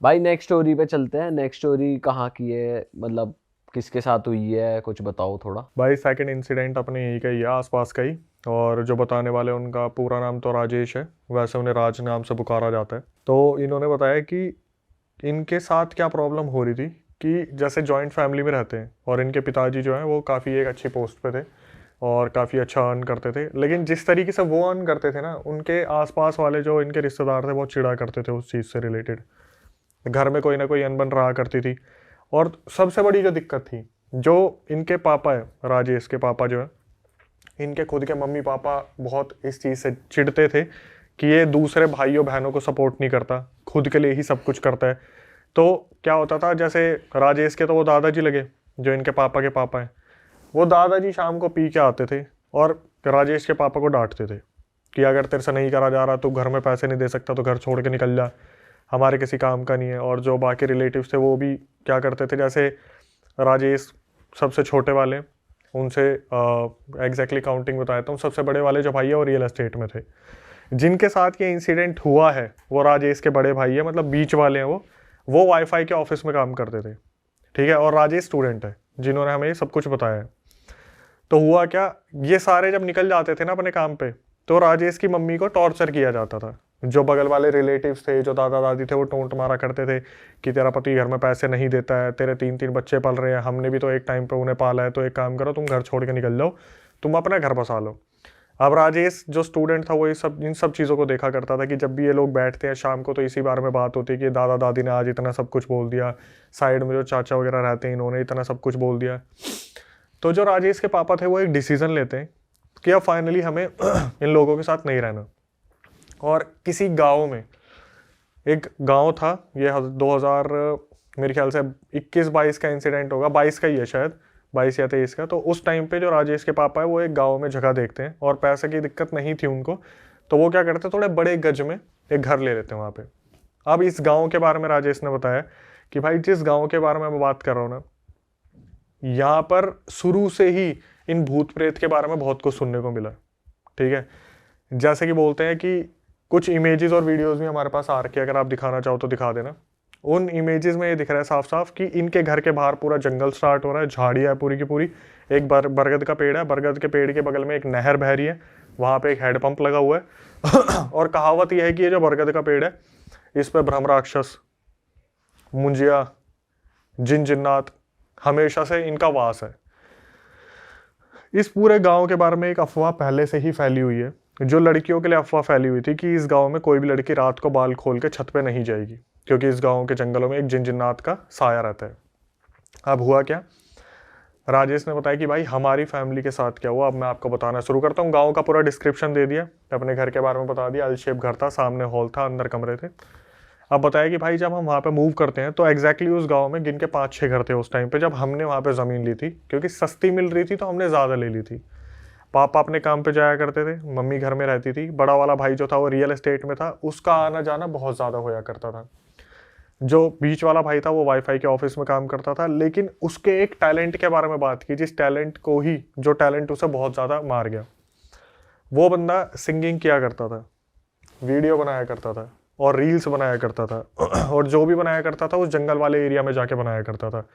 भाई next story पे चलते हैं। नेक्स्ट स्टोरी कहाँ की है, मतलब किसके साथ हुई है, कुछ बताओ थोड़ा। भाई सेकंड इंसिडेंट अपने यहीं का ही है, आसपास का ही। और जो बताने वाले उनका पूरा नाम तो राजेश है, वैसे उन्हें राज नाम से पुकारा जाता है। तो इन्होंने बताया कि इनके साथ क्या प्रॉब्लम हो रही थी कि जैसे जॉइंट फैमिली में रहते हैं और इनके पिताजी जो हैं वो काफ़ी एक अच्छी पोस्ट पे थे और काफ़ी अच्छा अर्न करते थे। लेकिन जिस तरीके से वो अर्न करते थे ना, उनके आसपास वाले जो इनके रिश्तेदार थे बहुत चिढ़ा करते थे उस चीज़ से रिलेटेड। घर में कोई ना कोई अनबन रहा करती थी। और सबसे बड़ी जो दिक्कत थी, जो इनके पापा है, राजेश के पापा जो है, इनके खुद के मम्मी पापा बहुत इस चीज़ से चिढ़ते थे कि ये दूसरे भाइयों बहनों को सपोर्ट नहीं करता, खुद के लिए ही सब कुछ करता है। तो क्या होता था, जैसे राजेश के तो वो दादाजी लगे, जो इनके पापा के पापा हैं, वो दादाजी शाम को पी के आते थे और राजेश के पापा को डांटते थे कि अगर तेरे से नहीं करा जा रहा, तू घर में पैसे नहीं दे सकता तो घर छोड़ के निकल जा, हमारे किसी काम का नहीं है। और जो बाकी रिलेटिव्स थे वो भी क्या करते थे, जैसे राजेश सबसे छोटे वाले, उनसे एग्जैक्टली काउंटिंग बताया था, सबसे बड़े वाले जो भाई है वो रियल एस्टेट में थे। जिनके साथ ये इंसिडेंट हुआ है वो राजेश के बड़े भाई है, मतलब बीच वाले हैं वो वाईफाई के ऑफिस में काम करते थे, ठीक है। और राजेश स्टूडेंट है, जिन्होंने हमें ये सब कुछ बताया है। तो हुआ क्या, ये सारे जब निकल जाते थे ना अपने काम पे, तो राजेश की मम्मी को टॉर्चर किया जाता था। जो बगल वाले रिलेटिव्स थे, जो दादा दादी थे, वो टोंट मारा करते थे कि तेरा पति घर में पैसे नहीं देता है, तेरे 3-3 बच्चे पल रहे हैं, हमने भी तो एक टाइम पे उन्हें पाला है, तो एक काम करो तुम घर छोड़ के निकल जाओ, तुम अपना घर बसा लो। अब राजेश जो स्टूडेंट था वो इन सब चीज़ों को देखा करता था कि जब भी ये लोग बैठते हैं शाम को तो इसी बारे में बात होती है कि दादा दादी ने आज इतना सब कुछ बोल दिया, साइड में जो चाचा वगैरह रहते हैं इन्होंने इतना सब कुछ बोल दिया। तो जो राजेश के पापा थे वो एक डिसीजन लेते हैं कि अब फाइनली हमें इन लोगों के साथ नहीं रहना। और किसी गांव में, एक गांव था, ये 2000 मेरे ख्याल से 21-22 का इंसिडेंट होगा, 22 का ही है शायद, 22 या 23 का। तो उस टाइम पे जो राजेश के पापा है वो एक गांव में जगह देखते हैं और पैसे की दिक्कत नहीं थी उनको, तो वो क्या करते हैं, थोड़े बड़े गज में एक घर ले लेते हैं वहाँ पे। अब इस गाँव के बारे में राजेश ने बताया कि भाई जिस गाँव के बारे में मैं बात कर रहा हूँ ना, यहाँ पर शुरू से ही इन भूत प्रेत के बारे में बहुत कुछ सुनने को मिला, ठीक है। जैसे कि बोलते हैं कि कुछ इमेजेस और वीडियोस भी हमारे पास आ रखे, अगर आप दिखाना चाहो तो दिखा देना। उन इमेजेस में ये दिख रहा है साफ साफ कि इनके घर के बाहर पूरा जंगल स्टार्ट हो रहा है, झाड़ियाँ है पूरी की पूरी, एक बरगद का पेड़ है, बरगद के पेड़ के बगल में एक नहर बह रही है, वहाँ पे एक हैंडपंप लगा हुआ है और कहावत यह है कि ये जो बरगद का पेड़ है इस पर ब्रह्म राक्षस, मुंजिया, जिन जिन्नात हमेशा से इनका वास है। इस पूरे गांव के बारे में एक अफवाह पहले से ही फैली हुई है, जो लड़कियों के लिए अफवाह फैली हुई थी कि इस गांव में कोई भी लड़की रात को बाल खोल के छत पे नहीं जाएगी, क्योंकि इस गांव के जंगलों में एक जिन जिन्नात का साया रहता है। अब हुआ क्या, राजेश ने बताया कि भाई हमारी फैमिली के साथ क्या हुआ, अब मैं आपको बताना शुरू करता हूँ। गाँव का पूरा डिस्क्रिप्शन दे दिया, अपने घर के बारे में बता दिया। एल शेप घर था, सामने हॉल था, अंदर कमरे थे। अब बताया कि भाई जब हम वहाँ पे मूव करते हैं तो एग्जैक्टली उस गांव में गिन के 5-6 घर थे उस टाइम पे, जब हमने वहाँ पे ज़मीन ली थी, क्योंकि सस्ती मिल रही थी तो हमने ज़्यादा ले ली थी। पापा अपने काम पे जाया करते थे, मम्मी घर में रहती थी। बड़ा वाला भाई जो था वो रियल एस्टेट में था, उसका आना जाना बहुत ज़्यादा होया करता था। जो बीच वाला भाई था वो वाईफाई के ऑफिस में काम करता था, लेकिन उसके एक टैलेंट के बारे में बात की, जिस टैलेंट को ही, जो टैलेंट उसे बहुत ज़्यादा मार गया। वो बंदा सिंगिंग किया करता था, वीडियो बनाया करता था और रील्स बनाया करता था और जो भी बनाया करता था उस जंगल वाले एरिया में जाके बनाया करता था।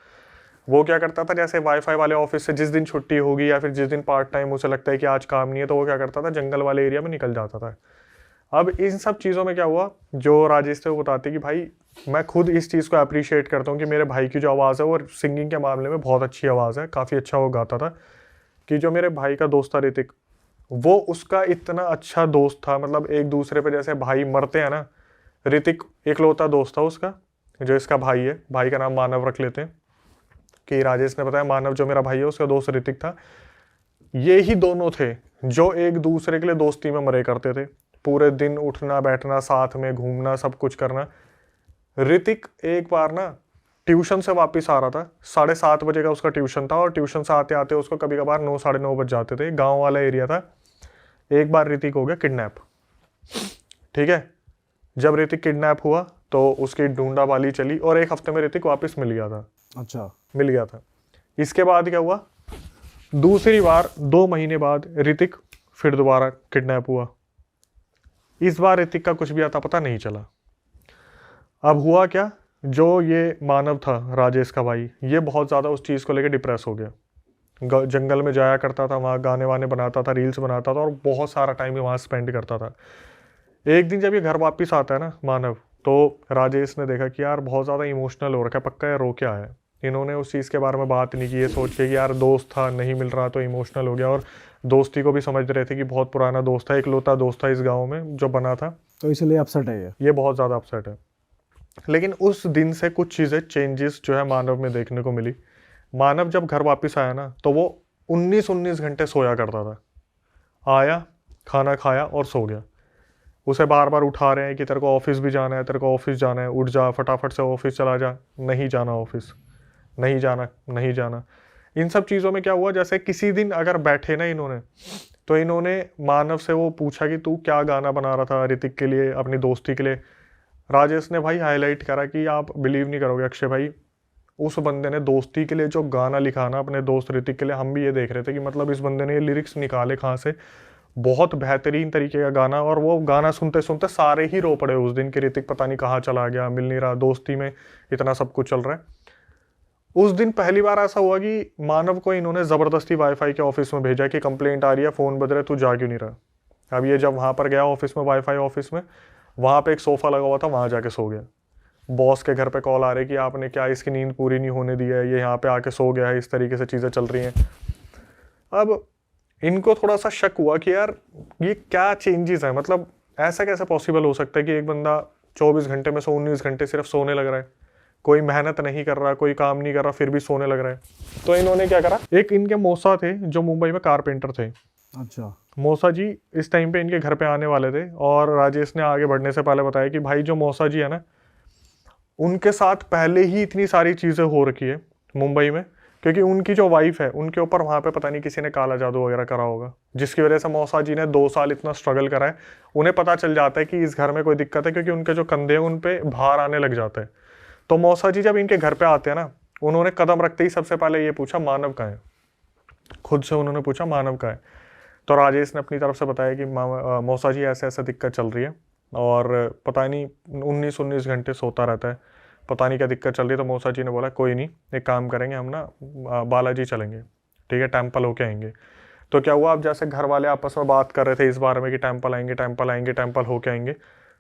वो क्या करता था, जैसे वाईफाई वाले ऑफिस से जिस दिन छुट्टी होगी या फिर जिस दिन पार्ट टाइम उसे लगता है कि आज काम नहीं है, तो वो क्या करता था, जंगल वाले एरिया में निकल जाता था। अब इन सब चीज़ों में क्या हुआ, जो राजेश थे वो बताते कि भाई मैं खुद इस चीज़ को अप्रिशिएट करता हूँ कि मेरे भाई की जो आवाज़ है वो सिंगिंग के मामले में बहुत अच्छी आवाज़ है, काफ़ी अच्छा वो गाता था। कि जो मेरे भाई का दोस्त था ऋतिक, वो उसका इतना अच्छा दोस्त था, मतलब एक दूसरे पे जैसे भाई मरते हैं ना, ऋतिक इकलौता दोस्त था उसका, जो इसका भाई है। भाई का नाम मानव रख लेते हैं, कि राजेश ने बताया मानव जो मेरा भाई है उसका दोस्त ऋतिक था। ये ही दोनों थे जो एक दूसरे के लिए दोस्ती में मरे करते थे, पूरे दिन उठना बैठना साथ में घूमना सब कुछ करना। ऋतिक एक बार ना ट्यूशन से वापस आ रहा था, 7:30 बजे का उसका ट्यूशन था, और ट्यूशन से आते आते उसको कभी कभार 9-9:30 बज जाते थे। गाँव वाला एरिया था। एक बार ऋतिक हो गया किडनैप, ठीक है। जब ऋतिक किडनैप हुआ तो उसकी ढूंढावाली चली और एक हफ्ते में ऋतिक वापस मिल गया था। अच्छा, मिल गया था। इसके बाद क्या हुआ, दूसरी बार 2 महीने बाद ऋतिक फिर दोबारा किडनैप हुआ। इस बार ऋतिक का कुछ भी आता पता नहीं चला। अब हुआ क्या, जो ये मानव था, राजेश का भाई, ये बहुत ज़्यादा उस चीज़ को लेकर डिप्रेस हो गया। जंगल में जाया करता था, वहाँ गाने वाने बनाता था, रील्स बनाता था और बहुत सारा टाइम वहाँ स्पेंड करता था। एक दिन जब ये घर वापस आता है ना मानव, तो राजेश ने देखा कि यार बहुत ज़्यादा इमोशनल हो रखा है, पक्का ये रो के आया है। इन्होंने उस चीज़ के बारे में बात नहीं की, ये सोच के कि यार दोस्त था, नहीं मिल रहा तो इमोशनल हो गया। और दोस्ती को भी समझ रहे थे कि बहुत पुराना दोस्त था, इकलौता दोस्त था इस गाँव में जो बना था, तो इसलिए अपसेट है ये बहुत ज़्यादा अपसेट है। लेकिन उस दिन से कुछ चीज़ें चेंजेस जो है मानव में देखने को मिली। मानव जब घर वापस आया ना, तो वो 19 घंटे सोया करता था। आया, खाना खाया और सो गया। उसे बार बार उठा रहे हैं कि तेरे को ऑफिस भी जाना है, तेरे को ऑफिस जाना है, उठ जा फटाफट से ऑफिस चला जा। नहीं जाना ऑफिस, नहीं जाना, नहीं जाना। इन सब चीज़ों में क्या हुआ, जैसे किसी दिन अगर बैठे ना इन्होंने, तो इन्होंने मानव से वो पूछा कि तू क्या गाना बना रहा था ऋतिक के लिए, अपनी दोस्ती के लिए। राजेश ने भाई हाईलाइट करा कि आप बिलीव नहीं करोगे अक्षय भाई, उस बंदे ने दोस्ती के लिए जो गाना लिखा ना अपने दोस्त ऋतिक के लिए, हम भी ये देख रहे थे कि मतलब इस बंदे ने ये लिरिक्स निकाले कहाँ से। बहुत बेहतरीन तरीके का गाना, और वो गाना सुनते सुनते सारे ही रो पड़े उस दिन कि ऋतिक पता नहीं कहाँ चला गया, मिल नहीं रहा, दोस्ती में इतना सब कुछ चल रहा है। उस दिन पहली बार ऐसा हुआ कि मानव को इन्होंने ज़बरदस्ती वाईफाई के ऑफिस में भेजा कि कंप्लेंट आ रही है, फ़ोन बज रहा है, तू जा क्यों नहीं रहा। अब ये जब वहाँ पर गया ऑफिस में, वाईफाई ऑफिस में, वहाँ पे एक सोफ़ा लगा हुआ था, वहाँ जाके सो गया। बॉस के घर पे कॉल आ रही कि आपने क्या इसकी नींद पूरी नहीं होने दी है, ये यहाँ पे आके सो गया है, इस तरीके से चीज़ें चल रही हैं। अब इनको थोड़ा सा शक हुआ कि यार ये क्या चेंजेस है, मतलब ऐसा कैसे पॉसिबल हो सकता है कि एक बंदा 24 घंटे में से 19 घंटे सिर्फ सोने लग रहा है, कोई मेहनत नहीं कर रहा, कोई काम नहीं कर रहा, फिर भी सोने लग रहा है। तो इन्होंने क्या करा, एक इनके मौसा थे जो मुंबई में कारपेंटर थे। अच्छा। मौसा जी इस टाइम पे इनके घर पे आने वाले थे, और राजेश ने आगे बढ़ने से पहले बताया कि भाई जो मौसा जी है ना, उनके साथ पहले ही इतनी सारी चीज़ें हो रखी है मुंबई में, क्योंकि उनकी जो वाइफ है उनके ऊपर वहाँ पे पता नहीं किसी ने काला जादू वगैरह करा होगा, जिसकी वजह से मौसा जी ने 2 साल इतना स्ट्रगल करा है। उन्हें पता चल जाता है कि इस घर में कोई दिक्कत है, क्योंकि उनके जो कंधे हैं उन पे भार आने लग जाता है। तो मौसा जी जब इनके घर पे आते हैं ना, उन्होंने कदम रखते ही सबसे पहले ये पूछा मानव कहाँ है। खुद से उन्होंने पूछा मानव कहाँ है। तो राजेश ने अपनी तरफ से बताया कि मौसा जी ऐसे ऐसे दिक्कत चल रही है, और पता नहीं 19 घंटे सोता रहता है, पता नहीं क्या दिक्कत चल रही है। तो मौसा जी ने बोला कोई नहीं, एक काम करेंगे हम ना, बालाजी चलेंगे, ठीक है, टेम्पल होके आएंगे। तो क्या हुआ, अब जैसे घर वाले आपस में बात कर रहे थे इस बारे में कि टेम्पल आएंगे, टेम्पल आएंगे, टेम्पल होके आएंगे,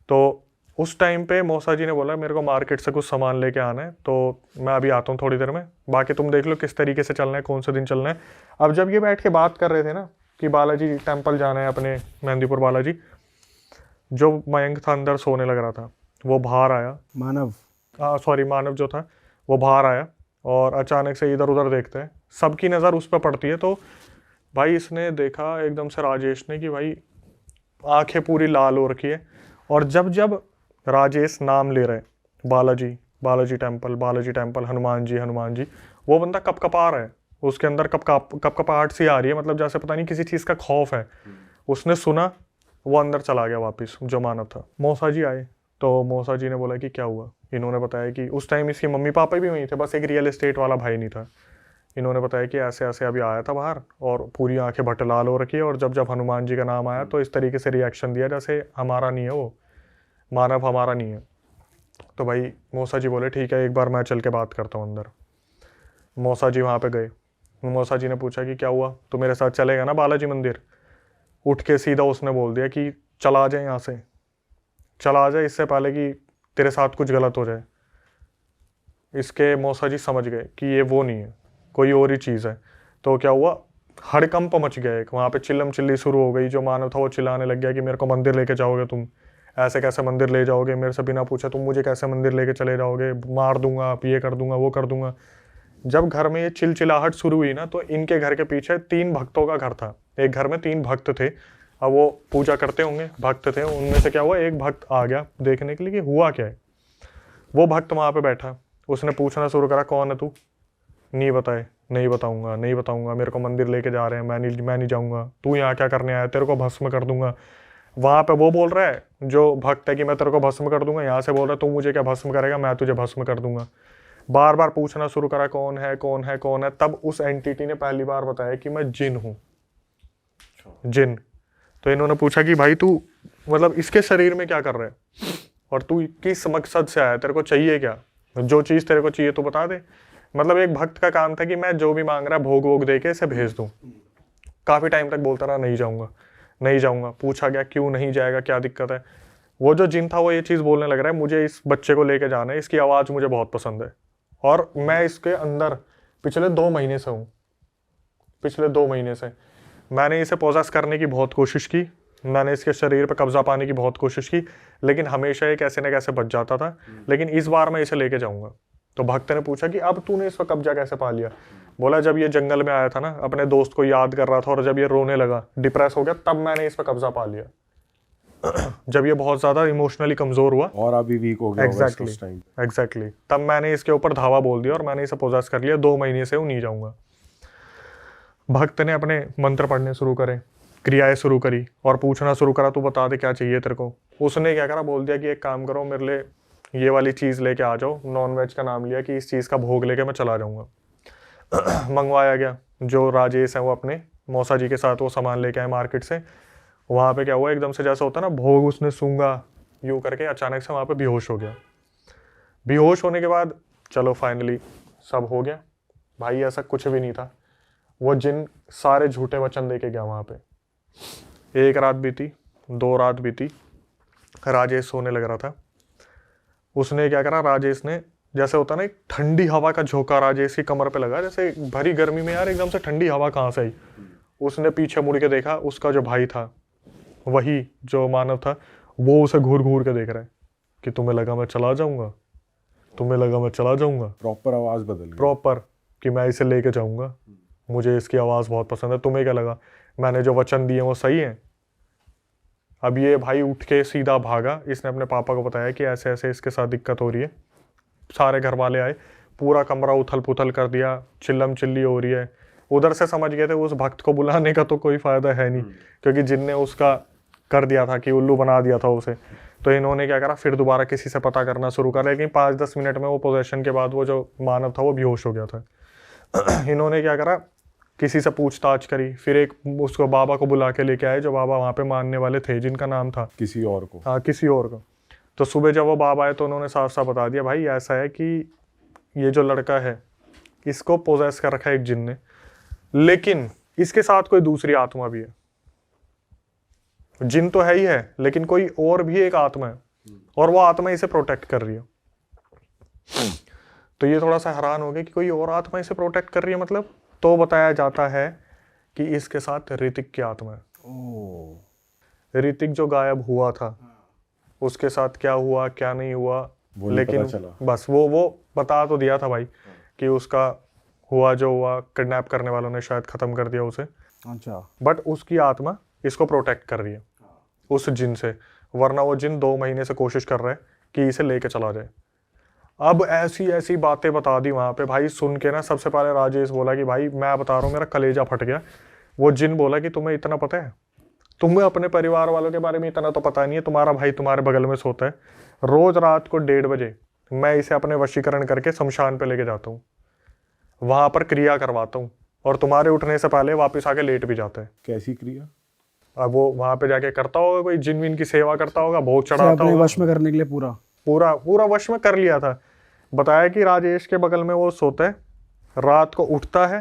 तो उस टाइम पे मौसा जी ने बोला मेरे को मार्केट से कुछ सामान लेके आना है, तो मैं अभी आता हूँ थोड़ी देर में, बाकी तुम देख लो किस तरीके से चलना है, कौन से दिन चलना है। अब जब ये बैठ के बात कर रहे थे ना कि बालाजी टेम्पल जाना है अपने मेहंदीपुर बालाजी, जो मयंक था अंदर सोने लग रहा था, वो बाहर आया, मानव। सॉरी मानव जो था वो बाहर आया, और अचानक से इधर उधर देखते हैं, सबकी नज़र उस पर पड़ती है। तो भाई इसने देखा एकदम से राजेश ने कि भाई आंखें पूरी लाल हो रखी है, और जब जब राजेश नाम ले रहे बालाजी, बालाजी टेम्पल, हनुमान जी, हनुमान जी, वो बंदा कपकपा रहा है, उसके अंदर कपकपाहट सी आ रही है, मतलब जैसे पता नहीं किसी चीज़ का खौफ है। उसने सुना, वो अंदर चला गया वापस, जो मानव था। मौसा जी आए, तो मौसा जी ने बोला कि क्या हुआ। इन्होंने बताया कि उस टाइम इसके मम्मी पापा भी वहीं थे, बस एक रियल एस्टेट वाला भाई नहीं था। इन्होंने बताया कि ऐसे ऐसे अभी आया था बाहर, और पूरी आंखें भट लाल हो रखी है, और जब जब हनुमान जी का नाम आया तो इस तरीके से रिएक्शन दिया जैसे हमारा नहीं है वो, मानव हमारा नहीं है। तो भाई मौसा जी बोले ठीक है, एक बार मैं चल के बात करता हूँ अंदर। मौसा जी वहाँ पे गए। मौसा जी ने पूछा कि क्या हुआ, तो मेरे साथ चलेगा ना बालाजी मंदिर। उठ के सीधा उसने बोल दिया कि चला आ जाए यहाँ से, चला आ जाए, इससे पहले कि तेरे साथ कुछ गलत हो जाए। इसके मौसा जी समझ गए कि ये वो नहीं है, कोई और ही चीज़ है। तो क्या हुआ, हड़कंप मच गया एक, वहाँ पे चिल्लम चिल्ली शुरू हो गई। जो मानव था वो चिल्लाने लग गया कि मेरे को मंदिर लेके जाओगे तुम, ऐसे कैसे मंदिर ले जाओगे, मेरे से बिना पूछे तुम मुझे कैसे मंदिर लेके चले जाओगे, मार दूंगा, आप ये कर दूंगा, वो कर दूंगा। जब घर में ये चिलचिलाहट शुरू हुई ना, तो इनके घर के पीछे 3 भक्तों का घर था। एक घर में 3 भक्त थे, अब वो पूजा करते होंगे, भक्त थे। उनमें से क्या हुआ, एक भक्त आ गया देखने के लिए कि हुआ क्या है। वो भक्त वहाँ पे बैठा, उसने पूछना शुरू करा कौन है तू। नहीं बताए, नहीं बताऊंगा, नहीं बताऊंगा, मेरे को मंदिर लेके जा रहे हैं, मैं नहीं जाऊंगा, तू यहाँ क्या करने आया, तेरे को भस्म कर दूंगा। वहाँ पे वो बोल रहा है जो भक्त है कि मैं तेरे को भस्म कर दूंगा, यहाँ से बोल रहा है तू मुझे क्या भस्म करेगा, मैं तुझे भस्म कर दूंगा। बार बार पूछना शुरू करा कौन है, कौन है, कौन है। तब उस एंटिटी ने पहली बार बताया कि मैं जिन हूँ, जिन। तो इन्होंने पूछा कि भाई तू मतलब इसके शरीर में क्या कर रहा है, और तू किस मकसद से आया, तेरे को चाहिए क्या। जो चीज़ तेरे को चाहिए तू बता दे। मतलब एक भक्त का काम था कि मैं जो भी मांग रहा है भोग वोग दे के इसे भेज दूँ। काफ़ी टाइम तक बोलता रहा नहीं जाऊँगा नहीं जाऊँगा। पूछा गया क्यों नहीं जाएगा, क्या दिक्कत है। वो जो जिन था वो ये चीज़ बोलने लग रहा है, मुझे इस बच्चे को लेके जाना है, इसकी आवाज़ मुझे बहुत पसंद है और मैं इसके अंदर पिछले 2 महीने से हूँ। पिछले 2 महीने से मैंने इसे पोजेस करने की बहुत कोशिश की, मैंने इसके शरीर पर कब्जा पाने की बहुत कोशिश की, लेकिन हमेशा ये कैसे न कैसे बच जाता था। लेकिन इस बार मैं इसे लेके जाऊँगा। तो भक्त ने पूछा कि अब तूने इस पर कब्जा कैसे पा लिया। बोला जब ये जंगल में आया था ना, अपने दोस्त को याद कर रहा था और जब ये रोने लगा, डिप्रेस हो गया, तब मैंने इस पर कब्जा पा लिया। जब ये बहुत ज़्यादा इमोशनली कमज़ोर हुआ और अभी वीक हो गया होगा उस टाइम। एग्जैक्टली तब मैंने इसके ऊपर धावा बोल दिया और मैंने इसे पोजेस कर लिया। 2 महीने से वो नहीं जाऊँगा। भक्त ने अपने मंत्र पढ़ने शुरू करे, क्रियाएं शुरू करी और पूछना शुरू करा तू बता दे क्या चाहिए तेरे को। उसने क्या करा, बोल दिया कि एक काम करो, मेरे लिए ये वाली चीज़ लेके आ जाओ। नॉन वेज का नाम लिया कि इस चीज़ का भोग लेके मैं चला जाऊँगा। मंगवाया गया। जो राजेश है वो अपने मौसा जी के साथ वो सामान लेके आए मार्केट से। वहाँ पे क्या हुआ, एकदम से जैसा होता है ना भोग उसने सूंघा यूँ करके, अचानक से वहाँ पे बेहोश हो गया। बेहोश होने के बाद चलो फाइनली सब हो गया। भाई ऐसा कुछ भी नहीं था। वो जिन सारे झूठे वचन दे के गया वहाँ पे। 1 रात बीती, 2 रात बीती, राजेश सोने लग रहा था। उसने क्या करा, राजेश ने जैसे होता ना एक ठंडी हवा का झोंका राजेश की कमर पे लगा, जैसे भरी गर्मी में यार एकदम से ठंडी हवा कहाँ से आई। उसने पीछे मुड़ के देखा, उसका जो भाई था, वही जो मानव था, वो उसे घूर घूर के देख रहा है कि तुम्हें लगा मैं चला जाऊंगा, तुम्हें लगा मैं चला जाऊंगा। प्रॉपर आवाज बदल गई। प्रॉपर कि मैं इसे लेके जाऊंगा, मुझे इसकी आवाज़ बहुत पसंद है। तुम्हें क्या लगा मैंने जो वचन दिए वो सही है। अब ये भाई उठ के सीधा भागा। इसने अपने पापा को बताया कि ऐसे ऐसे इसके साथ दिक्कत हो रही है। सारे घर वाले आए, पूरा कमरा उथल पुथल कर दिया, चिल्लम चिल्ली हो रही है। उधर से समझ गए थे उस भक्त को बुलाने का तो कोई फ़ायदा है नहीं, क्योंकि जिनने उसका कर दिया था कि उल्लू बना दिया था उसे। तो इन्होंने क्या करा, फिर दोबारा किसी से पता करना शुरू करा। लेकिन 5-10 मिनट में वो पोजेशन के बाद वो जो मानव था वो बेहोश हो गया था। इन्होंने क्या करा, किसी से पूछताछ करी, फिर एक उसको बाबा को बुला के लेके आए, जो बाबा वहाँ पे मानने वाले थे, जिनका नाम था किसी और को। हाँ किसी और को। तो सुबह जब वो बाबा आए तो उन्होंने साफ साफ बता दिया, भाई ऐसा है कि ये जो लड़का है इसको पोजेस कर रखा है एक जिन ने, लेकिन इसके साथ कोई दूसरी आत्मा भी है। जिन तो है ही है, लेकिन कोई और भी एक आत्मा है और वो आत्मा इसे प्रोटेक्ट कर रही है। तो ये थोड़ा सा हैरान हो गया कि कोई और आत्मा इसे प्रोटेक्ट कर रही है मतलब। तो बताया जाता है कि इसके साथ ऋतिक की आत्मा है। ऋतिक जो गायब हुआ था, उसके साथ क्या हुआ क्या नहीं हुआ, लेकिन बस वो बता तो दिया था भाई कि उसका हुआ जो हुआ, किडनैप करने वालों ने शायद खत्म कर दिया उसे। अच्छा। बट उसकी आत्मा इसको प्रोटेक्ट कर रही है उस जिन से, वरना वो जिन 2 महीने से कोशिश कर रहा है कि इसे लेके चला जाए। अब ऐसी ऐसी बातें बता दी वहाँ पे भाई। सुन के ना सबसे पहले राजेश बोला कि भाई मैं बता रहा हूँ मेरा कलेजा फट गया। वो जिन बोला कि तुम्हें इतना पता है, तुम्हें अपने परिवार वालों के बारे में इतना तो पता नहीं है। तुम्हारा भाई तुम्हारे बगल में सोता है, रोज रात को 1:30 बजे मैं इसे अपने वशीकरण करके शमशान पे लेके जाता हूँ, वहाँ पर क्रिया करवाता हूँ और तुम्हारे उठने से पहले वापस आके लेट भी जाता है। कैसी क्रिया? अब वो वहाँ पे जाके करता होगा, कोई जिन विन की सेवा करता होगा, भोग चढ़ाता अपने होगा। वश में करने के लिए पूरा वश में कर लिया था। बताया कि राजेश के बगल में वो सोता है, रात को उठता है,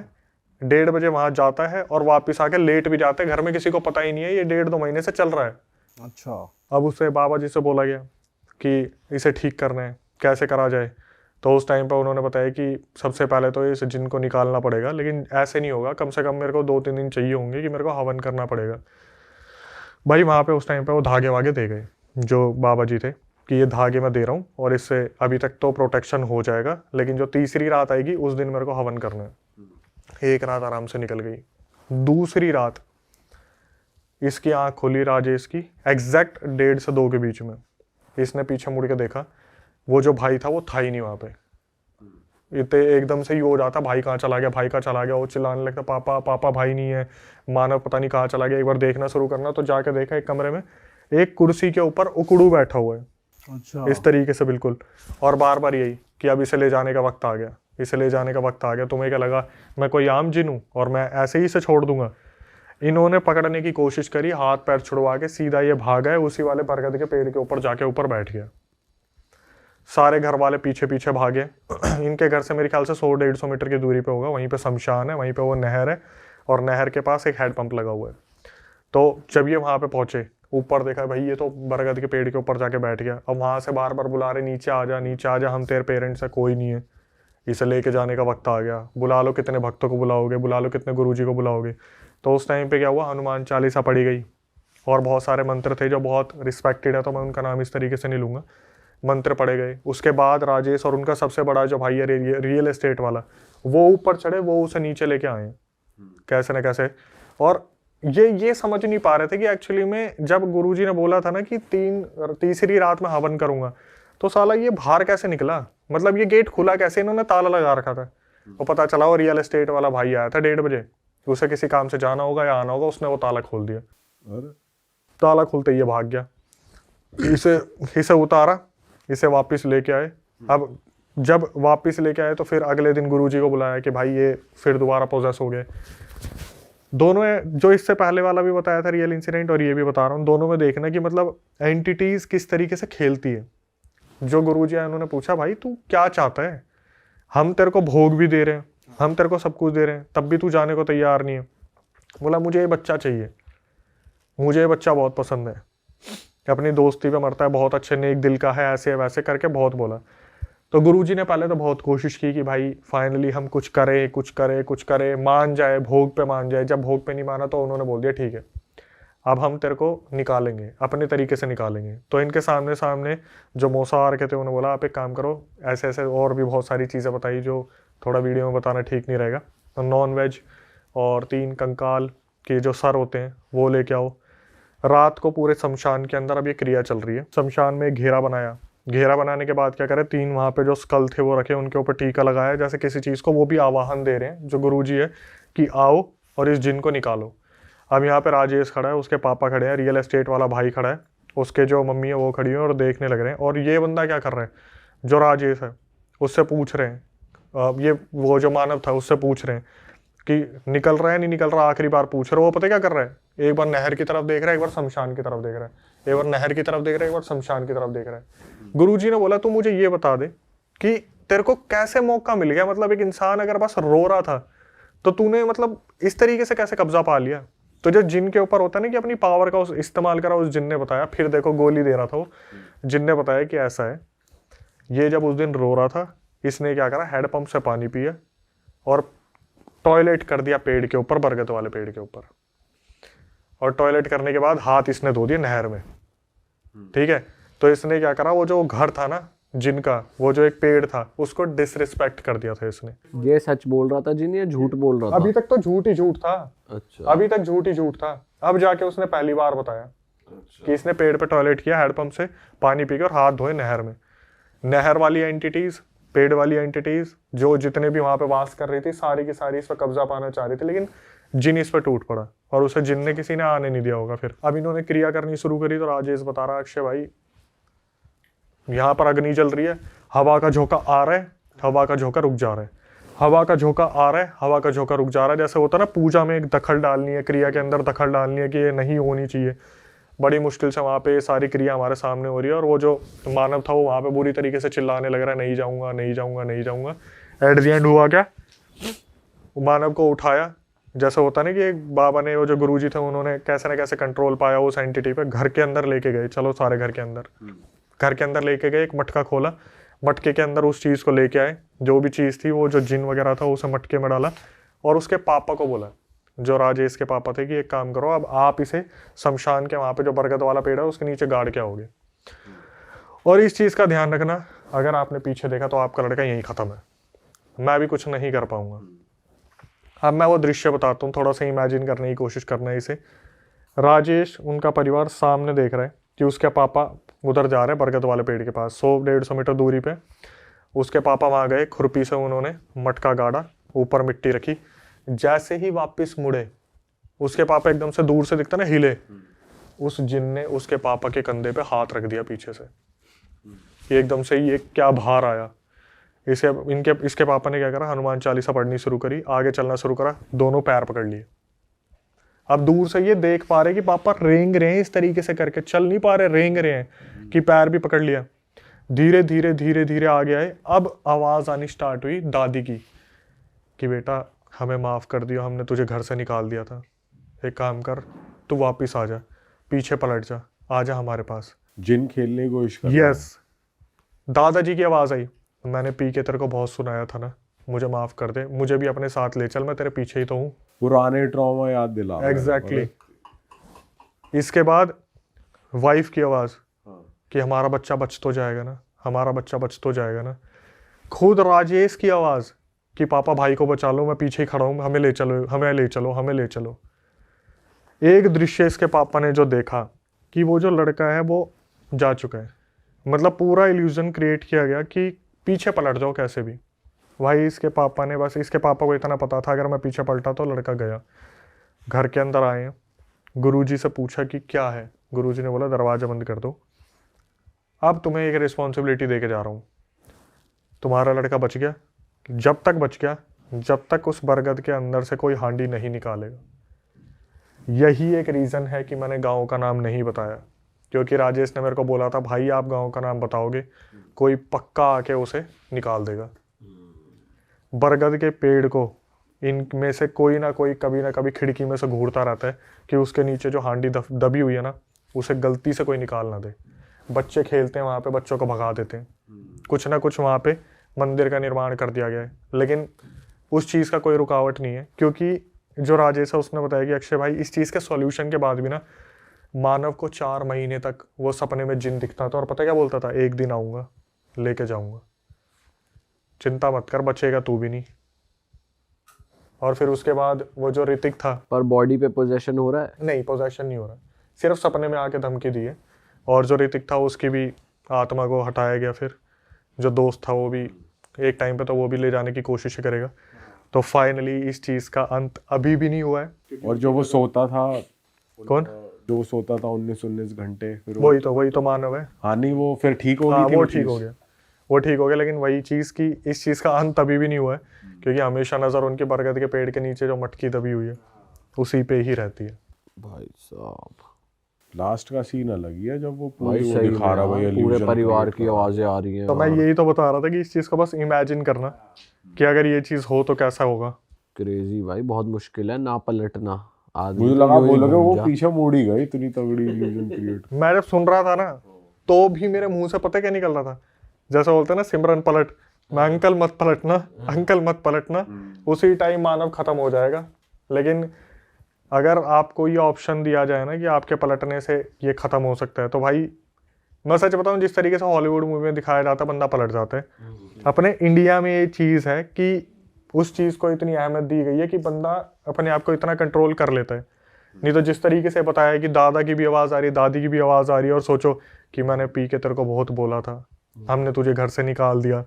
1:30 बजे वहां जाता है और वापस आके लेट भी जाता है। घर में किसी को पता ही नहीं है, ये 1.5-2 महीने से चल रहा है। अच्छा। अब उसे बाबा जी से बोला गया कि इसे ठीक करना है, कैसे करा जाए। तो उस टाइम पर उन्होंने बताया कि सबसे पहले तो इस जिन को निकालना पड़ेगा, लेकिन ऐसे नहीं होगा, कम से कम मेरे को 2-3 दिन चाहिए होंगे कि मेरे को हवन करना पड़ेगा। भाई वहाँ पे उस टाइम पे वो धागे वागे दे गए जो बाबा जी थे कि ये धागे मैं दे रहा हूँ और इससे अभी तक तो प्रोटेक्शन हो जाएगा, लेकिन जो तीसरी रात आएगी उस दिन मेरे को हवन करना है। 1 रात आराम से निकल गई। दूसरी रात इसकी आँख खुली राजेश की एग्जैक्ट 1:30 से 2 के बीच में। इसने पीछे मुड़ के देखा, वो जो भाई था वो था ही नहीं वहाँ पे। इतने एकदम से ही हो जाता, भाई कहाँ चला गया, भाई कहाँ चला गया। वो चिल्लाने लगता, पापा पापा भाई नहीं है। मानव पता नहीं कहाँ चला गया। एक बार देखना शुरू करना, तो जाके देखा एक कमरे में एक कुर्सी के ऊपर उकड़ू बैठा हुआ है। अच्छा। इस तरीके से बिल्कुल, और बार बार यही कि अब इसे ले जाने का वक्त आ गया, इसे ले जाने का वक्त आ गया। तुम्हें क्या लगा मैं कोई आम जिन हूँ और मैं ऐसे ही इसे छोड़ दूंगा। इन्होंने पकड़ने की कोशिश करी, हाथ पैर छुड़वा के सीधा ये भागा है, उसी वाले बरगद के पेड़ के ऊपर जाके ऊपर बैठ गया। सारे घर वाले पीछे पीछे भागे। इनके घर से मेरे ख्याल से 100-150 मीटर की दूरी पे होगा, वहीं पे शमशान है, वहीं पे वो नहर है और नहर के पास एक हैंडपंप लगा हुआ है। तो जब ये वहाँ पे पहुंचे, ऊपर देखा भाई ये तो बरगद के पेड़ के ऊपर जाके बैठ गया। अब वहाँ से बार बार बुला रहे नीचे आ जा, नीचे आ जा, हम तेरे पेरेंट्स है, कोई नहीं है, इसे लेके जाने का वक्त आ गया, बुला लो कितने भक्तों को बुलाओगे, बुला लो कितने गुरुजी को बुलाओगे। तो उस टाइम पे क्या हुआ, हनुमान चालीसा पढ़ी गई और बहुत सारे मंत्र थे जो बहुत रिस्पेक्टेड है, तो मैं उनका नाम इस तरीके से नहीं लूँगा, मंत्र पढ़े गए। उसके बाद राजेश और उनका सबसे बड़ा जो भाई है रियल एस्टेट वाला, वो ऊपर चढ़े, वो उसे नीचे लेके आए कैसे न कैसे। और ये समझ नहीं पा रहे थे कि एक्चुअली में जब गुरुजी ने बोला था ना कि तीसरी रात में हवन करूंगा, तो साला ये बाहर कैसे निकला, मतलब ये गेट खुला कैसे, इन्होंने ताला लगा रखा था। और पता चला वो रियल एस्टेट वाला भाई आया था 1:30 बजे, उसे किसी काम से जाना होगा या आना होगा, उसने वो ताला खोल दिया। ताला खुलते ही ये भाग गया। इसे उतारा, इसे वापस लेके आए। अब जब वापस लेके आए तो फिर अगले दिन गुरुजी को बुलाया कि भाई ये फिर दोबारा पोजेस हो गए। दोनों जो इससे पहले वाला भी बताया था रियल इंसिडेंट और ये भी बता रहा हूँ, दोनों में देखना कि मतलब एंटिटीज किस तरीके से खेलती है। जो गुरुजी आए उन्होंने पूछा भाई तू क्या चाहता है, हम तेरे को भोग भी दे रहे हैं, हम तेरे को सब कुछ दे रहे हैं, तब भी तू जाने को तैयार नहीं है। बोला मुझे ये बच्चा चाहिए, मुझे ये बच्चा बहुत पसंद है, अपनी दोस्ती पे मरता है, बहुत अच्छे नेक दिल का है, ऐसे वैसे करके बहुत बोला। तो गुरुजी ने पहले तो बहुत कोशिश की कि भाई फाइनली हम कुछ करें, मान जाए, भोग पे मान जाए। जब भोग पे नहीं माना तो उन्होंने बोल दिया ठीक है अब हम तेरे को निकालेंगे, अपने तरीके से निकालेंगे। तो इनके सामने जो मौसा आ रखे थे उन्होंने बोला आप एक काम करो, ऐसे ऐसे और भी बहुत सारी चीज़ें बताई जो थोड़ा वीडियो में बताना ठीक नहीं रहेगा। तो नॉन वेज और 3 कंकाल के जो सर होते हैं वो लेके आओ। रात को पूरे शमशान के अंदर अब ये क्रिया चल रही है। शमशान में घेरा बनाया, घेरा बनाने के बाद क्या करे, 3 वहाँ पे जो स्कल थे वो रखे, उनके ऊपर टीका लगाया जैसे किसी चीज़ को, वो भी आवाहन दे रहे हैं जो गुरुजी है कि आओ और इस जिन को निकालो। अब यहाँ पे राजेश खड़ा है, उसके पापा खड़े हैं, रियल एस्टेट वाला भाई खड़ा है, उसके जो मम्मी है वो खड़ी है और देखने लग रहे हैं। और ये बंदा क्या कर रहा है, जो राजेश है उससे पूछ रहे हैं, ये वो जो मानव था उससे पूछ रहे हैं कि निकल रहा है नहीं निकल रहा, आखिरी बार पूछ रहे। वो पता क्या कर रहा है, एक बार नहर की तरफ देख रहा है, एक बार शमशान की तरफ देख रहा है, एक बार नहर की तरफ देख रहा है, एक बार शमशान की तरफ देख रहा है। गुरुजी ने बोला तू मुझे ये बता दे कि तेरे को कैसे मौका मिल गया, मतलब एक इंसान अगर बस रो रहा था तो तूने मतलब इस तरीके से कैसे कब्जा पा लिया। तो जो जिन के ऊपर होता है ना कि अपनी पावर का इस्तेमाल करा, उस जिन ने बताया। फिर देखो गोली दे रहा था वो, जिन ने बताया कि ऐसा है। ये जब उस दिन रो रहा था, इसने क्या करा, हैंडपंप से पानी पिया और टॉयलेट कर दिया पेड़ के ऊपर, बरगद वाले पेड़ के ऊपर। और टॉयलेट करने के बाद हाथ इसने धो दिए नहर में, ठीक है। तो इसने क्या करा, वो जो घर था ना जिनका, वो जो एक पेड़ था, उसको डिसरिस्पेक्ट कर दिया था इसने। ये सच बोल रहा था जिन, या झूठ बोल रहा था? अभी तक तो झूठ ही झूठ था। अच्छा। अभी तक झूठ ही झूठ था। अब जाके उसने पहली बार बताया कि इसने पेड़ पे टॉयलेट किया, हैंडपंप से पानी पी के और हाथ धोए नहर में। नहर वाली एंटिटीज, पेड़ वाली एंटिटीज, जो जितने भी वहां पे वास कर रही थी, सारी की सारी इस पर कब्जा पाना चाह रही थी, लेकिन जिन इस पर टूट पड़ा और उसे जिन ने किसी ने आने नहीं दिया होगा। फिर अब इन्होंने क्रिया करनी शुरू करी। तो राजेश बता रहा, अक्षय भाई यहाँ पर अग्नि जल रही है, हवा का झोंका आ रहा है, हवा का झोंका रुक जा रहा है, हवा का झोंका आ रहा है, हवा का झोंका रुक जा रहा है। जैसे होता है ना पूजा में एक दखल डालनी है, क्रिया के अंदर दखल डालनी है कि ये नहीं होनी चाहिए। बड़ी मुश्किल से वहाँ पे सारी क्रिया हमारे सामने हो रही है और वो जो मानव था वो वहाँ पे बुरी तरीके से चिल्लाने लग रहा है, नहीं जाऊँगा नहीं जाऊँगा नहीं जाऊँगा। एट द एंड हुआ क्या, मानव को उठाया। जैसे होता ना कि एक बाबा ने, वो जो गुरुजी थे, उन्होंने कैसे ना कैसे कंट्रोल पाया उस एंटिटी पे, घर के अंदर लेके गए। चलो सारे घर के अंदर लेके गए, एक मटका खोला, मटके के अंदर उस चीज़ को लेके आए, जो भी चीज़ थी, वो जो जिन वगैरह था, उसे मटके में डाला और उसके पापा को बोला, जो राजेश के पापा थे, कि एक काम करो, अब आप इसे शमशान के वहाँ पे जो बरगद वाला पेड़ है उसके नीचे गाड़ के आओगे। और इस चीज़ का ध्यान रखना, अगर आपने पीछे देखा तो आपका लड़का यहीं ख़त्म है, मैं भी कुछ नहीं कर पाऊंगा। अब मैं वो दृश्य बताता हूँ, थोड़ा सा इमेजिन करने की कोशिश करना है इसे। राजेश, उनका परिवार सामने देख रहा है कि उसके पापा उधर जा रहे हैं बरगद वाले पेड़ के पास, 100-150 मीटर दूरी पे। उसके पापा वहाँ गए, खुरपी से उन्होंने मटका गाड़ा, ऊपर मिट्टी रखी। जैसे ही वापस मुड़े, उसके पापा एकदम से दूर से दिखता ना हिले, उस जिन ने उसके पापा के कंधे पे हाथ रख दिया पीछे से। ये एकदम से ये क्या बाहर आया। इसके पापा ने क्या करा, हनुमान चालीसा पढ़नी शुरू करी, आगे चलना शुरू करा, दोनों पैर पकड़ लिए। अब दूर से ये देख पा रहे कि पापा रेंग रहे हैं, इस तरीके से करके चल नहीं पा रहे, रेंग रहे हैं कि पैर भी पकड़ लिया। धीरे धीरे धीरे धीरे आगे आए। अब आवाज़ आनी स्टार्ट हुई दादी की कि बेटा हमें माफ़ कर दियो, हमने तुझे घर से निकाल दिया था, एक काम कर तू वापस आ जा, पीछे पलट जा, आ जा हमारे पास। जिन खेलने की कोशिश कर रहा है। यस, दादाजी की आवाज़ आई, मैंने पी के तेरे को बहुत सुनाया था ना, मुझे माफ़ कर दे, मुझे भी अपने साथ ले चल, मैं तेरे पीछे ही तो हूँ। पुराने ट्रॉमा याद दिला रहा है। एग्जैक्टली। इसके बाद वाइफ की आवाज़ कि हमारा बच्चा बच तो जाएगा ना, हमारा बच्चा बच तो जाएगा ना। खुद राजेश की आवाज़ कि पापा भाई को बचा लो, मैं पीछे ही खड़ा हूँ, हमें ले चलो, हमें ले चलो, हमें ले चलो। एक दृश्य इसके पापा ने जो देखा कि वो जो लड़का है वो जा चुका है, मतलब पूरा इल्यूजन क्रिएट किया गया कि पीछे पलट जाओ कैसे भी। भाई इसके पापा ने, बस इसके पापा को इतना पता था अगर मैं पीछे पलटा तो लड़का गया। घर के अंदर आए, गुरुजी से पूछा कि क्या है, गुरुजी ने बोला दरवाज़ा बंद कर दो, अब तुम्हें एक रिस्पॉन्सिबिलिटी दे के जा रहा हूँ, तुम्हारा लड़का बच गया, जब तक बच गया, जब तक उस बरगद के अंदर से कोई हांडी नहीं निकालेगा। यही एक रीज़न है कि मैंने गांव का नाम नहीं बताया, क्योंकि राजेश ने मेरे को बोला था भाई आप गांव का नाम बताओगे कोई पक्का आके उसे निकाल देगा। बरगद के पेड़ को इनमें से कोई ना कोई कभी ना कभी खिड़की में से घूरता रहता है कि उसके नीचे जो हांडी दबी हुई है ना, उसे गलती से कोई निकाल ना दे। बच्चे खेलते हैं वहाँ पे, बच्चों को भगा देते हैं, कुछ ना कुछ वहाँ पे मंदिर का निर्माण कर दिया गया है, लेकिन उस चीज़ का कोई रुकावट नहीं है। क्योंकि जो राजेश है उसने बताया कि अक्षय भाई इस चीज़ के सॉल्यूशन के बाद भी ना मानव को 4 महीने तक वो सपने में जिन दिखता था, और पता क्या बोलता था, एक दिन आऊँगा लेके जाऊँगा, चिंता मत कर, बचेगा तू भी नहीं। और फिर उसके बाद वो जो ऋतिक था, पर बॉडी पे पोजेशन हो रहा है? नहीं पोजेशन नहीं हो रहा, सिर्फ सपने में आके धमकी दी है। और जो ऋतिक था उसकी भी आत्मा को हटाया गया। फिर जो दोस्त था वो भी एक टाइम पे तो वो भी ले जाने की कोशिश करेगा। तो फाइनली इस चीज़ का अंत अभी भी नहीं हुआ है। और जो वो सोता था, कौन? जो वो सोता था 19 घंटे, फिर वही तो मानव है। हाँ नहीं वो फिर ठीक हो हाँ गई थी वो वो ठीक हो चीज़। गया, वो ठीक हो गया, लेकिन वही चीज़ की इस चीज़ का अंत अभी भी नहीं हुआ है, क्योंकि हमेशा नज़र उनके बरगद के पेड़ के नीचे जो मटकी दबी हुई है उसी पे ही रहती है। भाई साहब लास्ट का सीन अलग ही है, जब वो भाई पूरी वो सही दिखा रहा में भाई यार, पूरे illusion परिवार create की कर रहा है। आवाजें आ रही हैं। तो मैं यही तो बता रहा था कि इस चीज़ को बस इमेजिन करना कि अगर ये चीज़ हो तो कैसा होगा। क्रेजी भाई, बहुत मुश्किल है ना पलटना। आदमी मुझे तो लगा यूं ही बोलोगे घूम वो जा। पीछे मुड़ ही गई, इतनी तगड़ी illusion create। मैं जब सुन रहा था ना तो भी मेरे मुंह से पता क्या निकल रहा था, जैसे बोलते हैं ना सिमरन पलट, मैं अंकल मत पलटना, अंकल मत पलटना, उसी टाइम मानव खत्म हो जाएगा। लेकिन अगर आपको ये ऑप्शन दिया जाए ना कि आपके पलटने से ये खत्म हो सकता है, तो भाई मैं सच बताऊं, जिस तरीके से हॉलीवुड मूवी में दिखाया जाता है बंदा पलट जाता है। अपने इंडिया में ये चीज़ है कि उस चीज़ को इतनी अहमियत दी गई है कि बंदा अपने आप को इतना कंट्रोल कर लेता है। नहीं तो जिस तरीके से बताया है कि दादा की भी आवाज़ आ रही, दादी की भी आवाज़ आ रही है, और सोचो कि मैंने पी के तेरे को बहुत बोला था, हमने तुझे घर से निकाल दिया,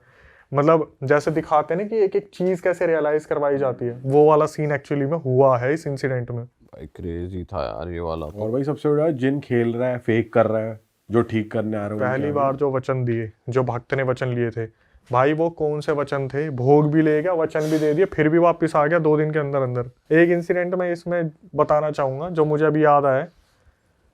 मतलब जैसे दिखाते हैं ना कि एक एक चीज़ कैसे रियलाइज करवाई जाती है, वो वाला सीन एक्चुअली में हुआ है इस इंसिडेंट में। भाई क्रेजी था यार ये वाला तो। और भाई सबसे बड़ा जिन खेल रहा है, फेक कर रहा है, जो ठीक करने आ रहा है पहली उनके बार जो वचन दिए, जो भक्त ने वचन लिए थे, भाई वो कौन से वचन थे, भोग भी ले गया, वचन भी दे दिए, फिर भी वापस आ गया 2 दिन के अंदर अंदर। एक इंसिडेंट मैं इसमें बताना चाहूंगा जो मुझे अभी याद आया।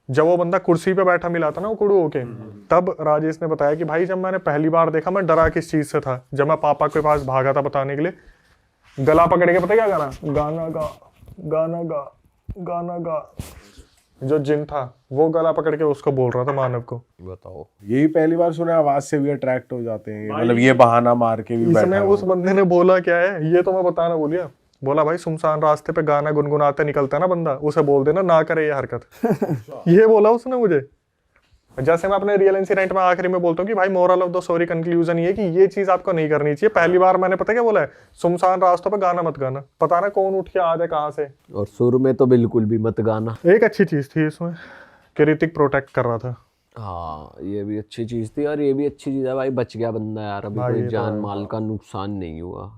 जब वो बंदा कुर्सी पे बैठा मिला था ना उकड़ू होके, तब राजेश ने बताया कि भाई जब मैंने पहली बार देखा मैं डरा किस चीज से था, जब मैं पापा के पास भागा था बताने के लिए, गला पकड़ के पता क्या गाना, गाना गा गाना गा गाना गा, जो जिन था वो गला पकड़ के उसको बोल रहा था मानव को। बताओ, यही पहली बार सुना, आवाज से भी अट्रैक्ट हो जाते हैं, मतलब ये बहाना मार के भी इसमें बैठा उस बंदे ने बोला क्या है ये तो मैं बताना भूलिया, बोला भाई सुनसान रास्ते पे गाना गुनगुनाते निकलता है ना बंदा, उसे बोल देना ना करे ये हरकत। ये बोला उसने मुझे। जैसे मैं अपने रियल इंसिडेंट में आखिरी में बोलता हूँ कि भाई moral of the story conclusion ये कि ये चीज आपको नहीं करनी चाहिए। पहली बार मैंने पता क्या बोला है, सुनसान रास्तों पे गाना मत गाना, पता ना कौन उठ के आ जाए कहाँ से। और सुर में तो बिल्कुल भी मत गाना। एक अच्छी चीज थी इसमें कि ऋतिक प्रोटेक्ट कर रहा था। हाँ ये भी अच्छी चीज थी, और ये भी अच्छी चीज है भाई, बच गया बंदा यार, अभी भाई कोई ये तो जान है। माल का नुकसान नहीं हुआ।